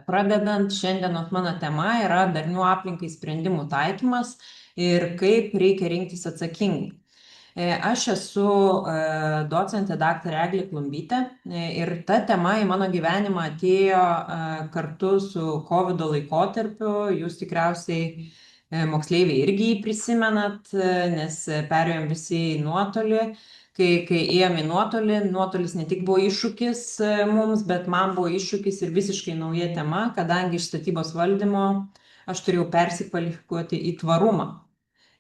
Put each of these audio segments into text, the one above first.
Pradedant šiandienos mano tema yra darnių aplinkai sprendimų taikymas ir kaip reikia rinktis atsakingai. Aš esu docentė daktarė Eglė Klumbytė ir ta tema į mano gyvenimą atėjo kartu su COVID laikotarpiu. Jūs tikriausiai moksleiviai irgi jį prisimenat, nes perėjom visi į nuotolį. Kai ėjome į nuotolį, nuotolis ne tik buvo iššūkis mums, bet man buvo iššūkis ir visiškai nauja tema, kadangi iš statybos valdymo aš turėjau persikvalifikuoti į tvarumą.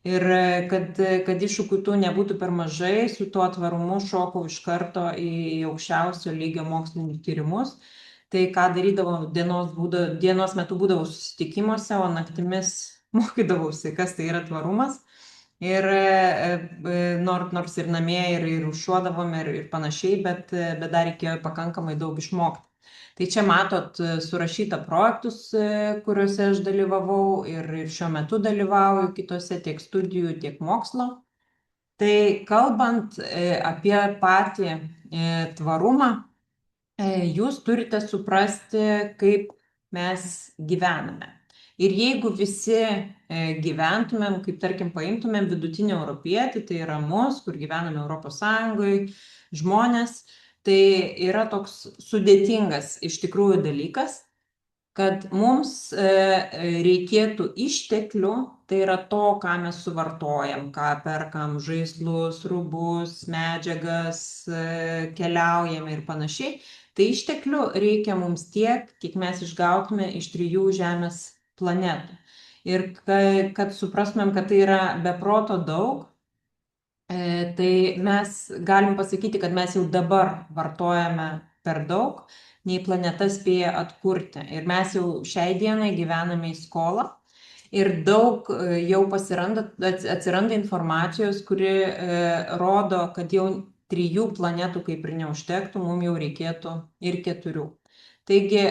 Ir kad iššūkių tų nebūtų per mažai, su tuo tvarumu šokau iš karto į aukščiausio lygio mokslinius tyrimus. Tai ką darydavau dienos metu būdavau susitikimuose, o naktimis mokydavausi, kas tai yra tvarumas. Ir nors ir namie, ir užšuodavom, ir panašiai, bet dar reikėjo pakankamai daug išmokti. Tai čia matot surašyta projektus, kuriuose aš dalyvavau ir šiuo metu dalyvauju kitose tiek studijų, tiek mokslo. Tai kalbant apie patį tvarumą, jūs turite suprasti, kaip mes gyvename. Ir jeigu visi gyventumėm, kaip tarkim paimtumėm vidutinį europietį, tai yra mus, kur gyvename Europos Sąjungoje, žmonės, tai yra toks sudėtingas iš tikrųjų dalykas, kad mums reikėtų išteklių, tai yra to, ką mes suvartojam, ką perkam, žaislus, rūbus, medžiagas, keliaujam ir panašiai. Tai išteklių reikia mums tiek, kiek mes išgautume iš 3 Žemės planetų. Ir kad suprastumėm, kad tai yra beproto daug, tai mes galim pasakyti, kad mes jau dabar vartojame per daug, nei planeta spėja atkurti. Ir mes jau šiai dienai gyvename į skolą. Ir daug jau atsiranda informacijos, kuri rodo, kad jau 3 planetų kaip ir neužtektų, mums jau reikėtų ir 4. Taigi,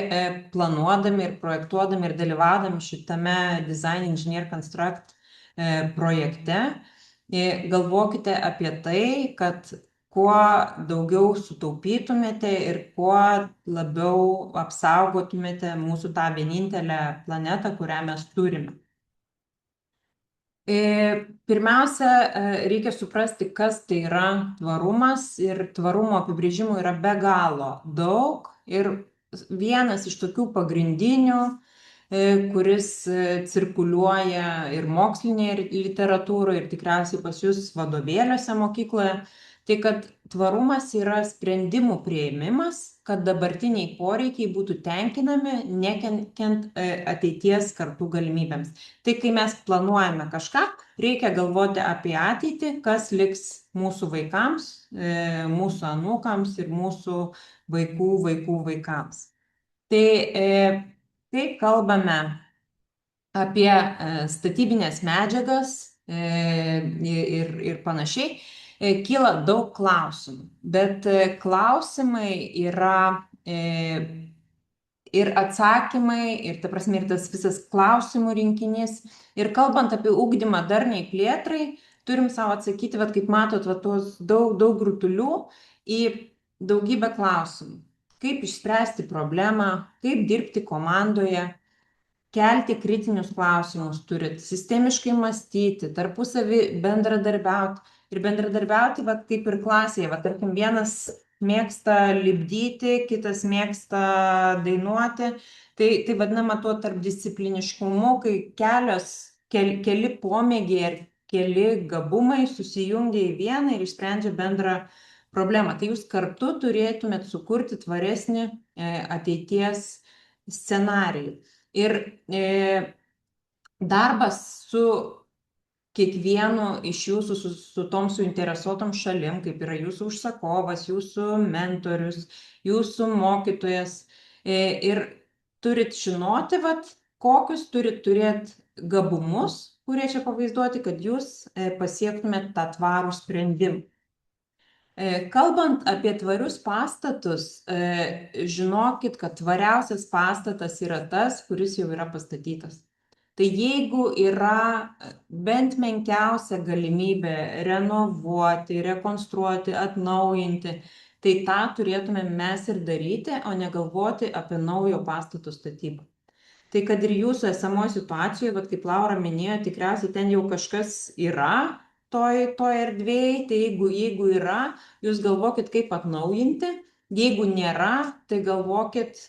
planuodami ir projektuodami ir dalyvaudami šitame Design Engineer Construct projekte, galvokite apie tai, kad kuo daugiau sutaupytumėte ir kuo labiau apsaugotumėte mūsų tą vienintelę planetą, kurią mes turime. Pirmiausia, reikia suprasti, kas tai yra tvarumas, ir tvarumo apibrėžimų yra be galo daug. Ir vienas iš tokių pagrindinių, kuris cirkuliuoja ir mokslinėje literatūroje, ir tikriausiai pas jūs vadovėliuose mokykloje, tai kad tvarumas yra sprendimų priėmimas, kad dabartiniai poreikiai būtų tenkinami, nekenkiant ateities kartų galimybėms. Tai kai mes planuojame kažką, reikia galvoti apie ateitį, kas liks mūsų vaikams, mūsų anūkams ir mūsų vaikų vaikams. Tai kai kalbame apie statybinės medžiagas ir panašiai, kyla daug klausimų, bet klausimai yra ir atsakymai, ir ta prasme, ir tas visas klausimų rinkinys. Ir kalbant apie ugdymą darniai plėtrai, turim savo atsakyti, kaip matot, tuos daug rutulių į daugybę klausimų. Kaip išspręsti problemą, kaip dirbti komandoje, kelti kritinius klausimus turit, sistemiškai mąstyti, tarpusavį bendradarbiauti. Ir bendradarbiauti, kaip ir klasėje, tarkim, vienas mėgsta lipdyti, kitas mėgsta dainuoti. Tai vadinama tuo tarpdiscipliniškumu, kai keli pomėgiai ar keli gabumai susijungia į vieną ir išsprendžia bendrą problemą. Tai jūs kartu turėtumėt sukurti tvaresnį ateities scenarijų. Ir darbas su kiekvienu iš jūsų, su tom suinteresuotom šalim, kaip yra jūsų užsakovas, jūsų mentorius, jūsų mokytojas, ir turit žinoti, kokius turit turėti gabumus, kurie čia pavaizduoti, kad jūs pasiektumėt tą tvarų sprendimą. Kalbant apie tvarius pastatus, žinokit, kad tvariausias pastatas yra tas, kuris jau yra pastatytas. Tai jeigu yra bent menkiausia galimybė renovuoti, rekonstruoti, atnaujinti, Tai tą turėtume mes ir daryti, o ne galvoti apie naujo pastato statybą. Tai kad ir jūsų esamoje situacijoje, vat kaip Laura minėjo, tikriausiai ten jau kažkas yra toj erdvėje, tai jeigu yra, jūs galvokit, kaip atnaujinti, jeigu nėra, tai galvokit,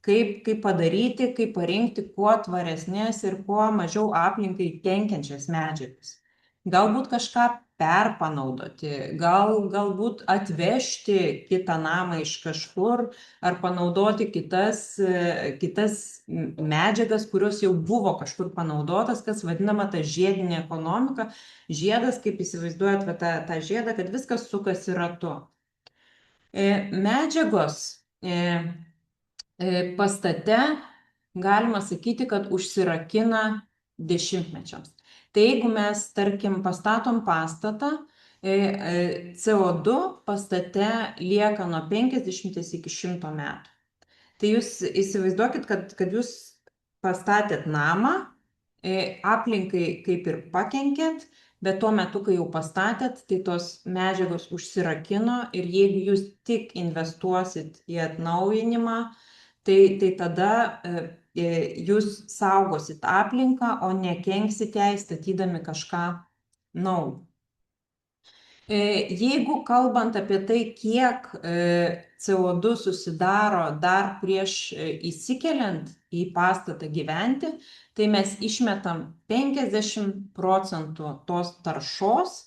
kaip padaryti, kaip parinkti kuo tvaresnės ir kuo mažiau aplinkai kenkiančias medžiagas. Galbūt kažką perpanaudoti, galbūt atvežti kitą namą iš kažkur ar panaudoti kitas medžiagas, kurios jau buvo kažkur panaudotas, kas vadinama ta žiedinė ekonomika. Žiedas, kaip įsivaizduojat, tą žiedą, kad viskas sukasi ratu. Medžiagos pastate galima sakyti, kad užsirakina dešimtmečiams. Tai jeigu mes, tarkim, pastatom pastatą, CO2 pastate lieka nuo 50 iki 100 metų. Tai jūs įsivaizduokit, kad jūs pastatėt namą, aplinkai kaip ir pakenkėt, bet tuo metu, kai jau pastatėt, tai tos medžiagos užsirakino ir jeigu jūs tik investuosit į atnaujinimą, tai tada jūs saugosit aplinką, o nekenksit jai statydami kažką naujo. Jeigu kalbant apie tai, kiek CO2 susidaro dar prieš įsikeliant į pastatą gyventi, tai mes išmetam 50% tos taršos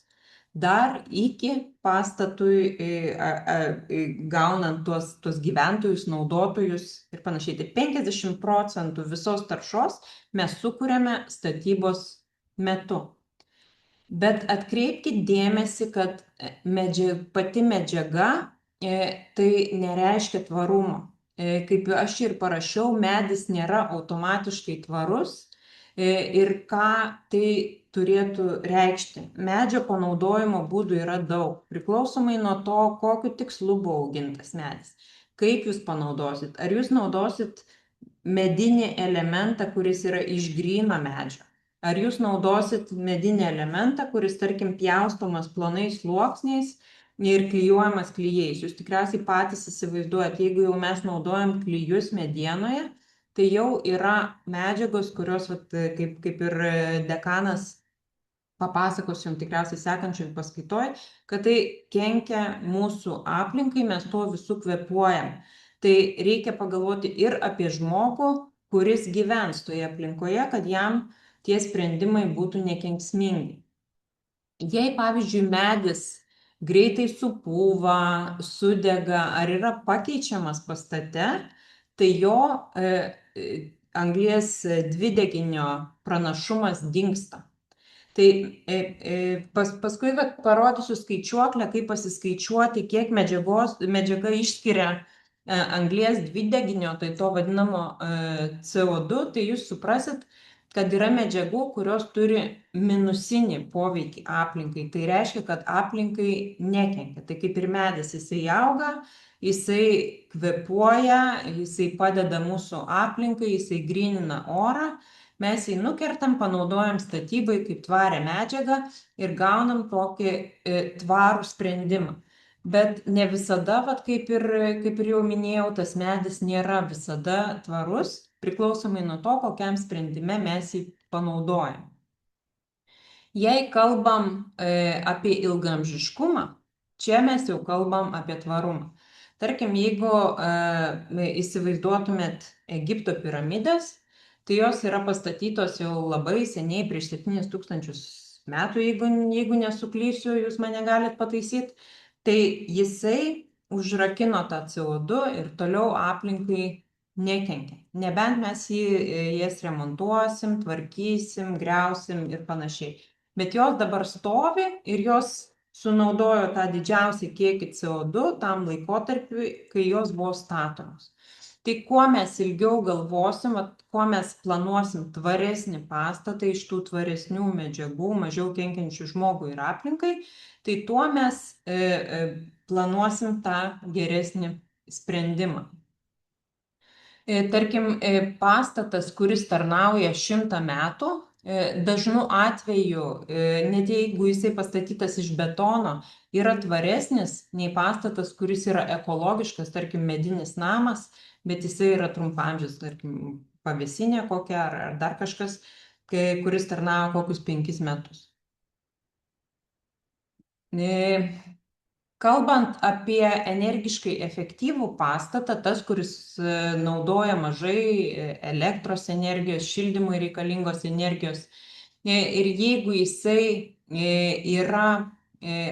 dar iki pastatui gaunant tuos gyventojus, naudotojus ir panašiai. Tai 50% visos taršos mes sukuriame statybos metu. Bet atkreipkit dėmesį, kad pati medžiaga tai nereiškia tvarumo. Kaip aš ir parašiau, medis nėra automatiškai tvarus ir ką tai turėtų reikšti. Medžio panaudojimo būdų yra daug, priklausomai nuo to, kokiu tikslu buvo augintas medis. Kaip jūs panaudosit? Ar jūs naudosit medinį elementą, kuris yra iš gryno medžio? Ar jūs naudosit medinį elementą, kuris, tarkim, pjaustomas plonais sluoksniais ir klijuojamas klijais? Jūs tikriausiai patys įsivaizduojat, jeigu jau mes naudojam klijus medienoje, tai jau yra medžiagos, kurios, kaip ir dekanas papasakos jums tikriausiai sekančioj paskaitoj, kad tai kenkia mūsų aplinkai, mes to visų kvėpuojam. Tai reikia pagalvoti ir apie žmogų, kuris gyvens toje aplinkoje, kad jam tie sprendimai būtų nekenksmingi. Jei, pavyzdžiui, medis greitai supūva, sudega ar yra pakeičiamas pastate, tai jo anglies dvideginio pranašumas dingsta. Tai paskui parodysiu skaičiuoklę, kaip pasiskaičiuoti, kiek medžiaga išskiria anglies dvideginio, tai to vadinamo CO2, tai jūs suprasit, kad yra medžiagų, kurios turi minusinį poveikį aplinkai. Tai reiškia, kad aplinkai nekenkia. Tai kaip ir medis, jisai auga, jisai kvėpuoja, jisai padeda mūsų aplinkai, jisai grynina orą. Mes jį nukertam, panaudojam statybai kaip tvarę medžiagą ir gaunam tokį tvarų sprendimą. Bet ne visada, kaip ir jau minėjau, tas medis nėra visada tvarus, priklausomai nuo to, kokiam sprendime mes jį panaudojam. Jei kalbam apie ilgaamžiškumą, čia mes jau kalbam apie tvarumą. Tarkim, jeigu įsivaizduotumėt Egipto piramidės, tai jos yra pastatytos jau labai seniai, prieš 7000 metų, jeigu nesuklysiu, jūs mane galit pataisyti. Tai jisai užrakino tą CO2 ir toliau aplinkai nekenkia. Nebent mes jas remontuosim, tvarkysim, griausim ir panašiai. Bet jos dabar stovi ir jos sunaudojo tą didžiausią kiekį CO2 tam laikotarpiui, kai jos buvo statomos. Tai kuo mes ilgiau galvosim, kuo mes planuosim tvaresnį pastatą iš tų tvaresnių medžiagų, mažiau kenkiančių žmogui ir aplinkai, tai tuo mes planuosim tą geresnį sprendimą. Tarkim, pastatas, kuris tarnauja 100 metų, dažnu atveju, net jeigu jisai pastatytas iš betono, yra tvaresnis nei pastatas, kuris yra ekologiškas, tarkim, medinis namas, bet jisai yra trumpaamžis, tarkim, pavėsinė kokia ar dar kažkas, kuris tarnavo kokius 5 metus. Kalbant apie energiškai efektyvų pastatą, tas, kuris naudoja mažai elektros energijos, šildymui reikalingos energijos, ir jeigu jisai yra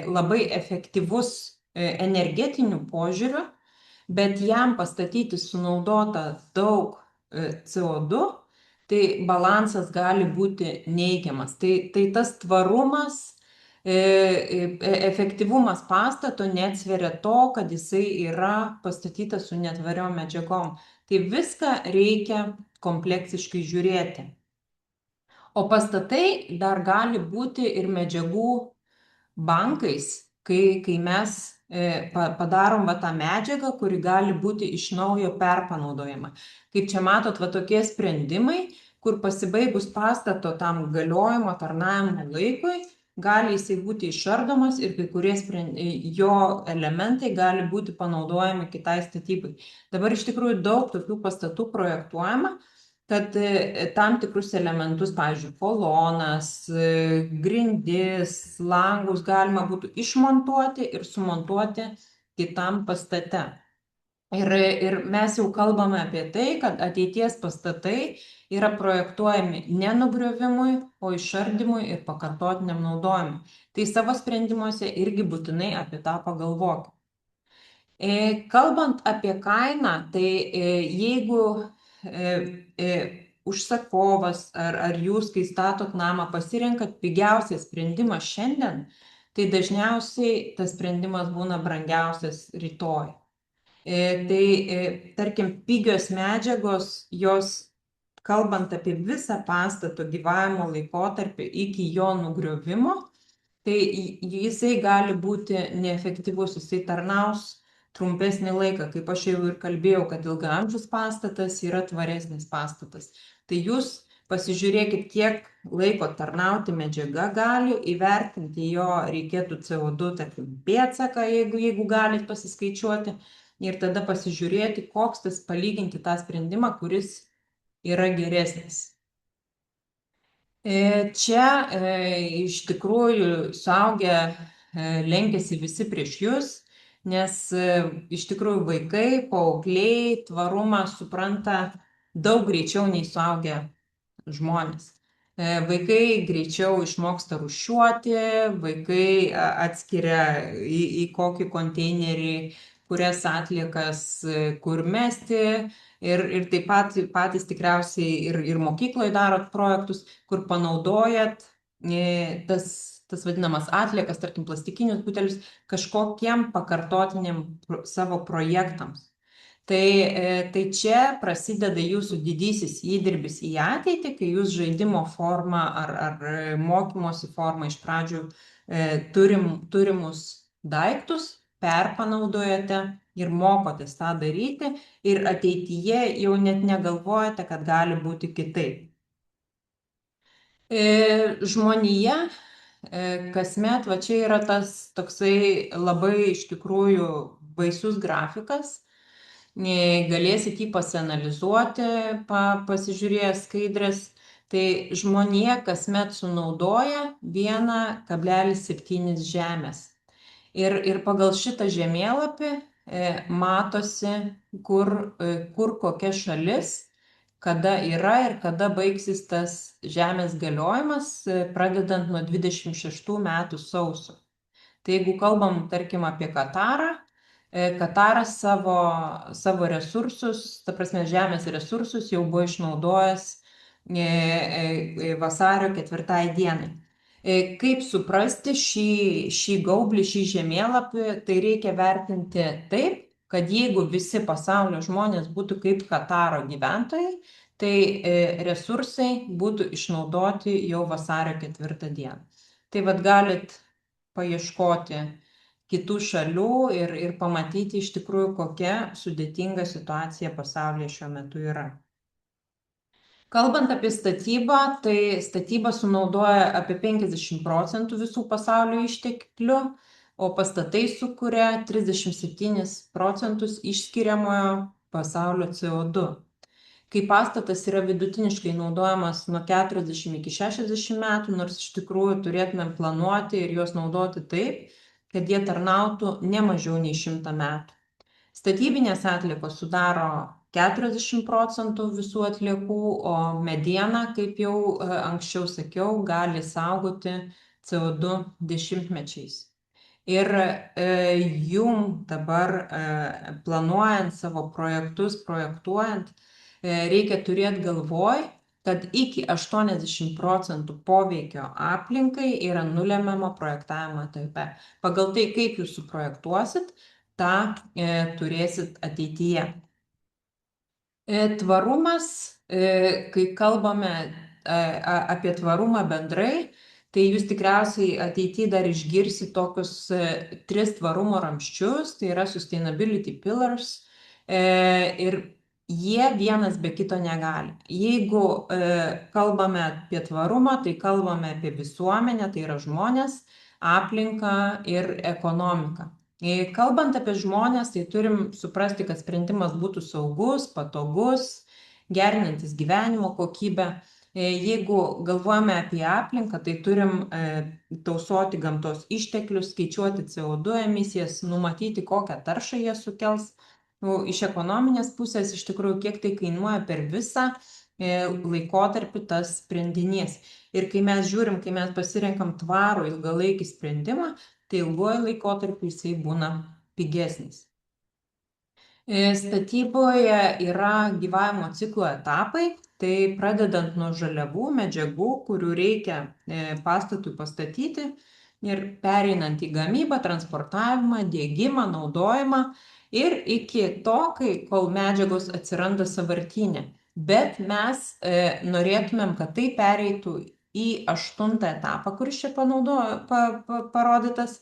labai efektyvus energetiniu požiūriu, bet jam pastatyti sunaudota daug CO2, tai balansas gali būti neigiamas. Tai tas tvarumas, efektyvumas pastato neatsveria to, kad jisai yra pastatytas su netvariom medžiagom. Tai viską reikia kompleksiškai žiūrėti. O pastatai dar gali būti ir medžiagų bankais, kai mes padarom va tą medžiagą, kuri gali būti iš naujo perpanaudojama. Kaip čia matot, va tokie sprendimai, kur pasibaigus pastato tam galiojimo tarnavimo laikui, gali jisai būti išardomas ir kai kurie jo elementai gali būti panaudojami kitai statybai. Dabar iš tikrųjų daug tokių pastatų projektuojama, kad tam tikrus elementus, pavyzdžiui, kolonas, grindis, langus galima būtų išmontuoti ir sumontuoti kitam pastate. Ir mes jau kalbame apie tai, kad ateities pastatai yra projektuojami ne nugriovimui, o išardymui ir pakartotiniam naudojimui. Tai savo sprendimuose irgi būtinai apie tą pagalvokite. Kalbant apie kainą, tai jeigu užsakovas ar jūs, kai statot namą, pasirenkat pigiausią sprendimą šiandien, tai dažniausiai tas sprendimas būna brangiausias rytoj. Tai tarkim, pigios medžiagos, jos, kalbant apie visą pastato gyvavimo laikotarpį iki jo nugriovimo, tai jisai gali būti neefektyvus, jisai tarnaus trumpesnį laiką, kaip aš jau ir kalbėjau, kad ilgaamžis pastatas yra tvaresnis pastatas. Tai jūs pasižiūrėkit, kiek laiko tarnauti medžiaga gali, įvertinti jo reikėtų CO2, tarkim, pėdsaką, jeigu galit pasiskaičiuoti, ir tada pasižiūrėti, koks tas palyginti tą sprendimą, kuris yra geresnis. Čia iš tikrųjų suaugę lenkiasi visi prieš jūs, nes iš tikrųjų vaikai, paaugliai tvarumą supranta daug greičiau nei suaugę žmonės. Vaikai greičiau išmoksta rūšiuoti, vaikai atskiria į kokį konteinerį, kurias atliekas kur mesti. Ir taip pat patys tikriausiai ir mokykloje darot projektus, kur panaudojat tas vadinamas atliekas, tarkim, plastikinius butelius, kažkokiem pakartotiniam savo projektams. Tai čia prasideda jūsų didysis įdirbis į ateitį, kai jūs žaidimo formą ar mokymosi formą iš pradžių turimus daiktus perpanaudojate ir mokotės tą daryti, ir ateityje jau net negalvojate, kad gali būti kitaip. Žmonija kasmet, va čia yra tas toksai labai iš tikrųjų baisus grafikas, galėsit jį pasianalizuoti, pasižiūrėję skaidrės, tai žmonija kasmet sunaudoja 1,7 žemės. Ir pagal šitą žemėlapį matosi, kur kokia šalis, kada yra ir kada baigsis tas žemės galiojimas, pradedant nuo 26 metų sausio. Tai jeigu kalbam, tarkim, apie Katarą, Kataras savo resursus, ta prasme žemės resursus, jau buvo išnaudojęs vasario 4 dienai. Kaip suprasti šį gaublį, šį žemėlapį, tai reikia vertinti taip, kad jeigu visi pasaulio žmonės būtų kaip Kataro gyventojai, tai resursai būtų išnaudoti jau vasario 4 dieną. Tai vad galit paieškoti kitų šalių ir pamatyti iš tikrųjų, kokia sudėtinga situacija pasaulyje šiuo metu yra. Kalbant apie statybą, tai statyba sunaudoja apie 50% visų pasaulio išteklių, o pastatai sukuria 37% išskiriamojo pasaulio CO2. Kai pastatas yra vidutiniškai naudojamas nuo 40 iki 60 metų, nors iš tikrųjų turėtumėm planuoti ir juos naudoti taip, kad jie tarnautų ne mažiau nei 100 metų. Statybinės atliekos sudaro 40% visų atliekų, o mediena, kaip jau anksčiau sakiau, gali saugoti CO2 dešimtmečiais. Ir jum dabar planuojant savo projektus, projektuojant, reikia turėti galvoj, kad iki 80% poveikio aplinkai yra nulemiama projektavimo etape. Pagal tai, kaip jūs suprojektuosit, tą turėsit ateityje. Tvarumas, kai kalbame apie tvarumą bendrai, tai jūs tikriausiai ateityje dar išgirsit tokius 3 tvarumo ramščius, tai yra Sustainability Pillars, ir jie vienas be kito negali. Jeigu kalbame apie tvarumą, tai kalbame apie visuomenę, tai yra žmonės, aplinką ir ekonomiką. Kalbant apie žmonės, tai turim suprasti, kad sprendimas būtų saugus, patogus, gerinantis gyvenimo kokybę. Jeigu galvojame apie aplinką, tai turim tausoti gamtos išteklius, skaičiuoti CO2 emisijas, numatyti, kokią taršą jie sukels. Iš ekonominės pusės, iš tikrųjų, kiek tai kainuoja per visą laikotarpį tas sprendinys. Ir kai mes žiūrim, kai mes pasirenkam tvarų ilgalaikį sprendimą, tai ilguoju laikotarpiu jisai būna pigesnis. Statyboje yra gyvavimo ciklo etapai, tai pradedant nuo žaliavų, medžiagų, kurių reikia pastatui pastatyti, ir pereinant į gamybą, transportavimą, dėgymą, naudojimą ir iki to, kol medžiagos atsiranda sąvartyne. Bet mes norėtumėm, kad tai pereitų į 8 etapą, kuris čia parodytas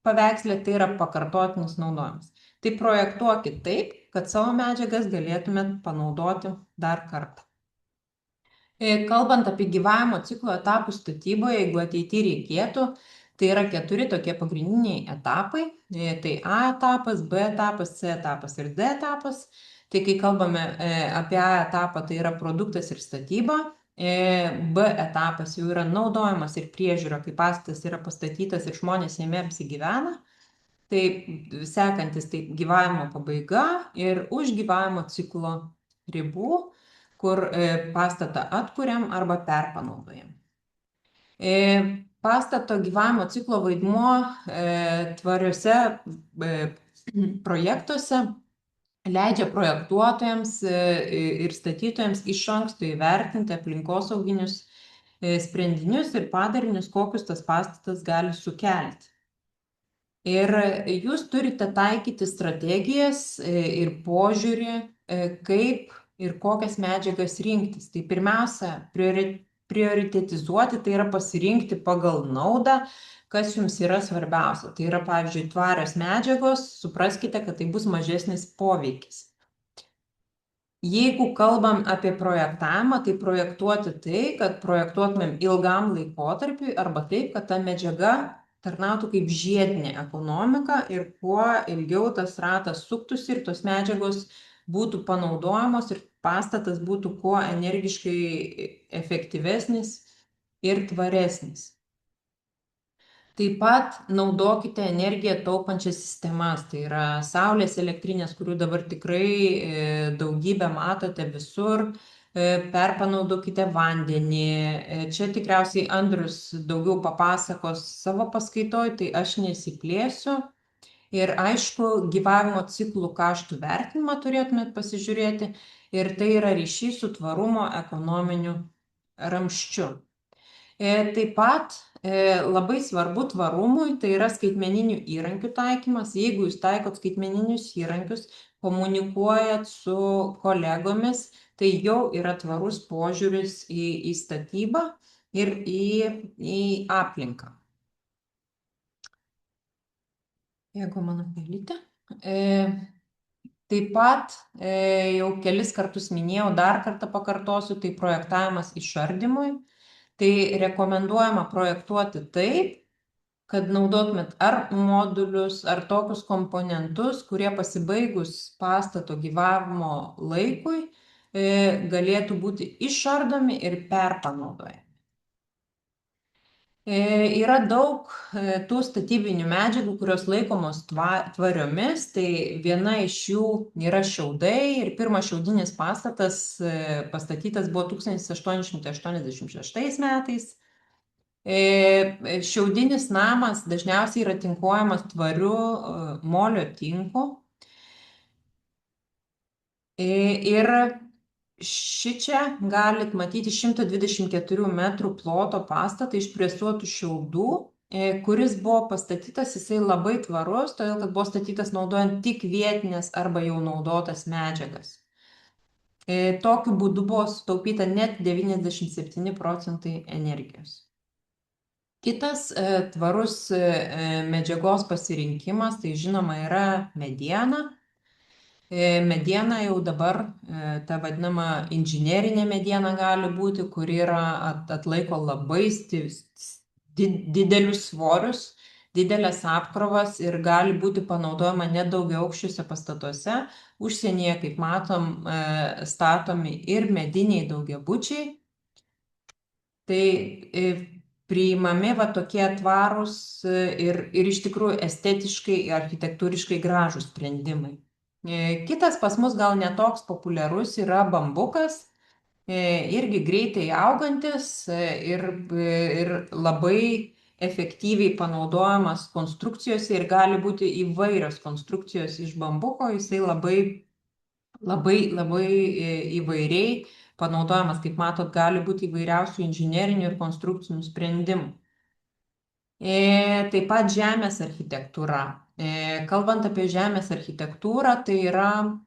paveiksle, tai yra pakartotinis naudojimas. Tai projektuokit taip, kad savo medžiagas galėtumėt panaudoti dar kartą. Kalbant apie gyvavimo ciklo etapų statyboje, jeigu ateityje reikėtų, tai yra 4 tokie pagrindiniai etapai. Tai A etapas, B etapas, C etapas ir D etapas. Tai kai kalbame apie A etapą, tai yra produktas ir statyba. B etapas jau yra naudojimas ir priežiūra, kai pastatas yra pastatytas ir žmonės jame apsigyvena. Tai sekantis tai gyvavimo pabaiga ir už gyvavimo ciklo ribų, kur pastatą atkuriam arba perpanaudojam. Pastato gyvavimo ciklo vaidmuo tvariuose projektuose leidžia projektuotojams ir statytojams iš anksto įvertinti aplinkosauginius sprendinius ir padarinius, kokius tas pastatas gali sukelti. Ir jūs turite taikyti strategijas ir požiūrį, kaip ir kokias medžiagas rinktis. Tai pirmiausia, prioritetizuoti, tai yra pasirinkti pagal naudą, kas jums yra svarbiausia. Tai yra, pavyzdžiui, tvarios medžiagos, supraskite, kad tai bus mažesnis poveikis. Jeigu kalbam apie projektavimą, tai projektuoti tai, kad projektuotumėm ilgam laikotarpiui arba taip, kad ta medžiaga tarnautų kaip žiedinė ekonomika ir kuo ilgiau tas ratas suktųsi ir tos medžiagos būtų panaudojamos ir pastatas būtų kuo energiškai efektyvesnis ir tvaresnis. Taip pat naudokite energiją taupančias sistemas, tai yra saulės elektrinės, kurių dabar tikrai daugybę matote visur. Perpanaudokite vandenį. Čia tikriausiai Andrius daugiau papasakos savo paskaitoj, tai aš nesiplėsiu. Ir aišku, gyvavimo ciklų kaštų vertinimą turėtumėt pasižiūrėti. Ir tai yra ryšys su tvarumo ekonominiu ramščiu. Taip pat labai svarbu tvarumui, tai yra skaitmeninių įrankių taikymas. Jeigu jūs taikot skaitmeninius įrankius, komunikuojat su kolegomis, tai jau yra tvarus požiūris į statybą ir į aplinką. Jeigu mano pelytė. Taip pat jau kelis kartus minėjau, dar kartą pakartosiu, tai projektavimas išardymui. Tai rekomenduojama projektuoti taip, kad naudotumėt ar modulius, ar tokius komponentus, kurie pasibaigus pastato gyvavimo laikui galėtų būti išardomi ir perpanaudojami. Yra daug tų statybinių medžiagų, kurios laikomos tvariomis, tai viena iš jų yra šiaudai ir pirmas šiaudinis pastatas pastatytas buvo 1886 metais. Šiaudinis namas dažniausiai yra tinkuojamas tvariu molio tinku. Ir šičia galit matyti 124 metrų ploto pastatą iš presuotų šiaudų, kuris buvo pastatytas, jisai labai tvarus, todėl kad buvo statytas naudojant tik vietinės arba jau naudotas medžiagas. Tokiu būdu buvo sutaupyta net 97 procentai energijos. Kitas tvarus medžiagos pasirinkimas, tai žinoma yra mediena. Mediena jau dabar, ta vadinama inžinerinė mediena gali būti, kuri atlaiko labai didelius svorius, didelės apkrovas ir gali būti panaudojama net daugiaaukščiuose pastatuose. Užsienyje, kaip matom, statomi ir mediniai daugiabučiai. Tai priimami va tokie tvarūs ir iš tikrųjų estetiškai, architektūriškai gražūs sprendimai. Kitas pas mus gal netoks populiarus yra bambukas, irgi greitai augantis ir labai efektyviai panaudojamas konstrukcijose ir gali būti įvairios konstrukcijos iš bambuko, jisai labai įvairiai panaudojamas, kaip matot, gali būti įvairiausių inžinerinių ir konstrukcinių sprendimų. Taip pat žemės architektūra. Kalbant apie žemės architektūrą, tai yra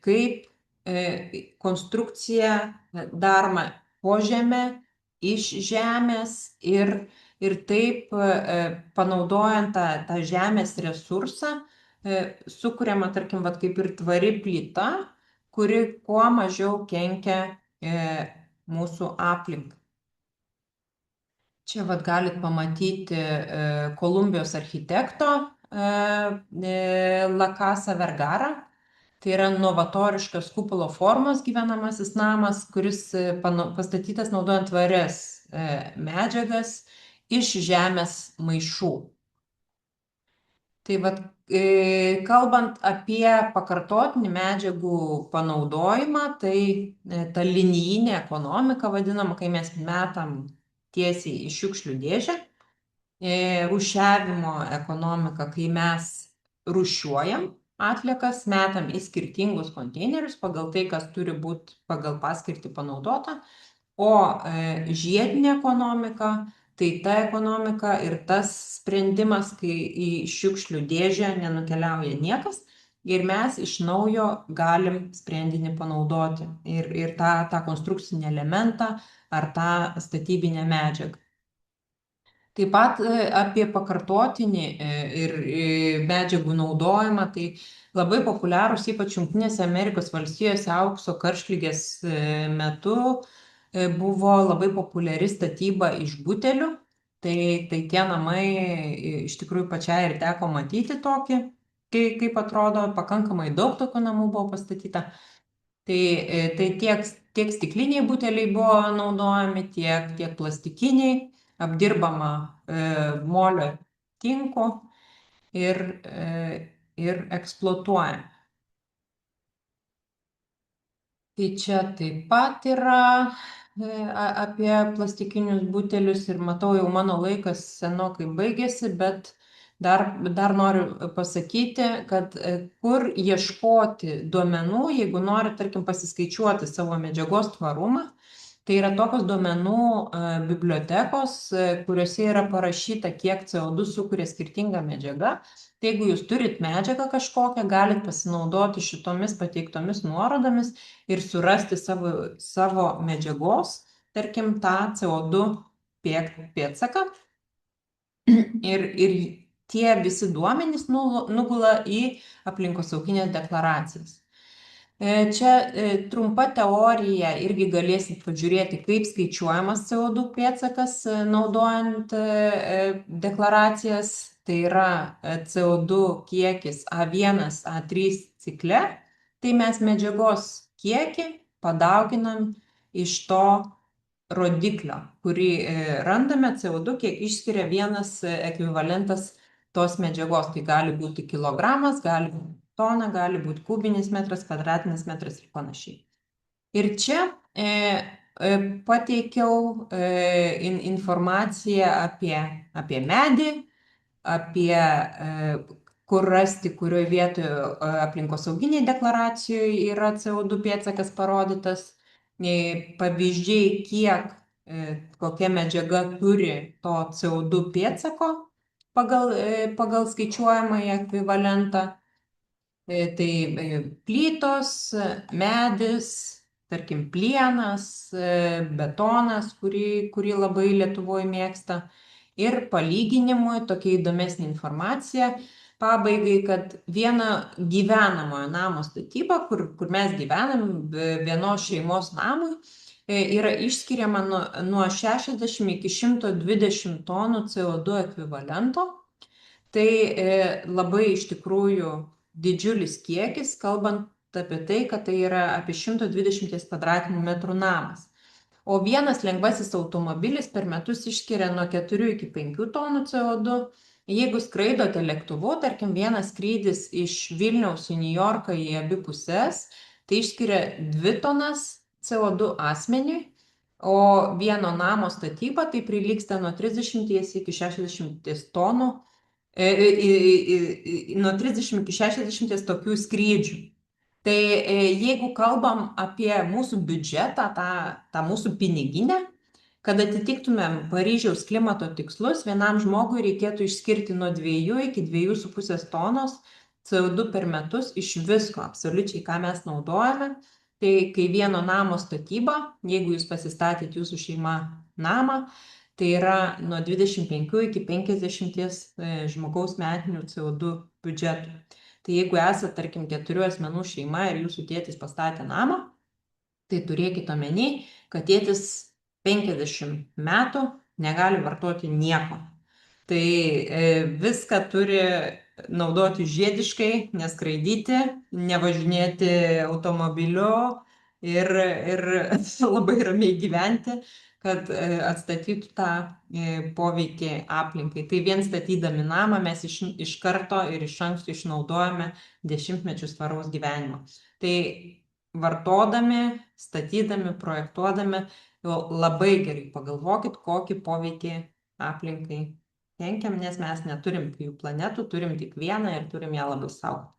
kaip konstrukcija daroma po žemę, iš žemės ir taip panaudojant tą žemės resursą, sukuriama, tarkim, vat, kaip ir tvari plyta, kuri kuo mažiau kenkia mūsų aplinkai. Čia vat galit pamatyti Kolumbijos architekto La Casa Vergara. Tai yra novatoriškas kupolo formos gyvenamasis namas, kuris pastatytas naudojant tvarias medžiagas iš žemės maišų. Tai vat, kalbant apie pakartotinį medžiagų panaudojimą, tai ta linijinė ekonomika vadinama, kai mes metam tiesiai į šiukšlių dėžę, rūšiavimo ekonomika, kai mes rūšiuojam atliekas, metam į skirtingus konteinerius pagal tai, kas turi būti pagal paskirtį panaudota, o žiedinė ekonomika, tai ta ekonomika ir tas sprendimas, kai į šiukšlių dėžę nenukeliauja niekas ir mes iš naujo galim sprendinį panaudoti ir tą konstrukcinį elementą ar tą statybinę medžiagą. Taip pat apie pakartotinį ir medžiagų naudojimą, tai labai populiarūs, ypač Jungtinėse Amerikos valstijose aukso karštligės metu buvo labai populiari statyba iš butelių. Tai tie namai iš tikrųjų pačiai ir teko matyti tokį, kaip atrodo, pakankamai daug tokių namų buvo pastatyta. Tai tiek stikliniai buteliai buvo naudojami, tiek plastikiniai, apdirbama molio tinku ir eksploatuojami. Tai čia taip pat yra apie plastikinius butelius ir matau, jau mano laikas senokai baigėsi, bet dar noriu pasakyti, kad kur ieškoti duomenų, jeigu nori, tarkim, pasiskaičiuoti savo medžiagos tvarumą, tai yra tokios duomenų bibliotekos, kuriuose yra parašyta, kiek CO2 sukuria skirtinga medžiaga. Tai jeigu jūs turit medžiagą kažkokią, galit pasinaudoti šitomis pateiktomis nuorodomis ir surasti savo medžiagos, tarkim, tą CO2 pėdsaką ir tie visi duomenys nugula į aplinkosauginės deklaracijas. Čia trumpa teorija, irgi galėsit pažiūrėti, kaip skaičiuojamas CO2 pėdsakas naudojant deklaracijas. Tai yra CO2 kiekis A1, A3 cikle. Tai mes medžiagos kiekį padauginam iš to rodiklio, kurį randame CO2, kiek išskiria vienas ekvivalentas tos medžiagos. Tai gali būti kilogramas, gali būti tona, gali būti kubinis metras, kvadratinis metras ir panašiai. Ir čia pateikiau informaciją apie medį, apie kur rasti, kurioje vietoje aplinkosauginiai deklaracijoje yra CO2 pėdsakas parodytas, pavyzdžiai, kiek kokia medžiaga turi to CO2 pėdsako pagal skaičiuojamąjį ekvivalentą. Tai plytos, medis, tarkim, plienas, betonas, kurį labai Lietuvoje mėgsta. Ir palyginimui tokia įdomesnė informacija pabaigai, kad viena gyvenamojo namo statyba, kur mes gyvenam, vienos šeimos namui, yra išskiriama nuo 60 iki 120 tonų CO2 ekvivalento. Tai labai iš tikrųjų didžiulis kiekis, kalbant apie tai, kad tai yra apie 120 kvadratinių metrų namas. O vienas lengvasis automobilis per metus išskiria nuo 4 iki 5 tonų CO2. Jeigu skraidote lėktuvu, tarkim, vienas skrydis iš Vilniaus į Niujorką į abi pusės, tai išskiria 2 tonas CO2 asmeniui, o vieno namo statyba tai prilygsta nuo 30 iki 60 tonų, nuo 30 iki 60 tokių skrydžių. Tai jeigu kalbam apie mūsų biudžetą, tą mūsų piniginę, kad atitiktumėm Paryžiaus klimato tikslus, vienam žmogui reikėtų išskirti nuo 2 iki 2,5 tonos CO2 per metus iš visko, absoliučiai, ką mes naudojame. Tai kai vieno namo statyba, jeigu jūs pasistatėt jūsų šeima namą, tai yra nuo 25 iki 50 žmogaus metinių CO2 biudžetų. Tai jeigu esate, tarkim, 4 asmenų šeima ir jūsų tėtis pastatė namą, tai turėkite omeny, kad tėtis 50 metų negali vartoti nieko. Tai viską turi naudoti žiediškai, neskraidyti, nevažinėti automobiliu ir labai ramiai gyventi, kad atstatytų tą poveikį aplinkai. Tai vien statydami namą mes iš karto ir iš anksto išnaudojame 10-mečius tvaraus gyvenimo. Tai vartodami, statydami, projektuodami, labai gerai pagalvokit, kokį poveikį aplinkai kenkiam, nes mes neturim dviejų planetų, turim tik vieną ir turim ją labai saugoti.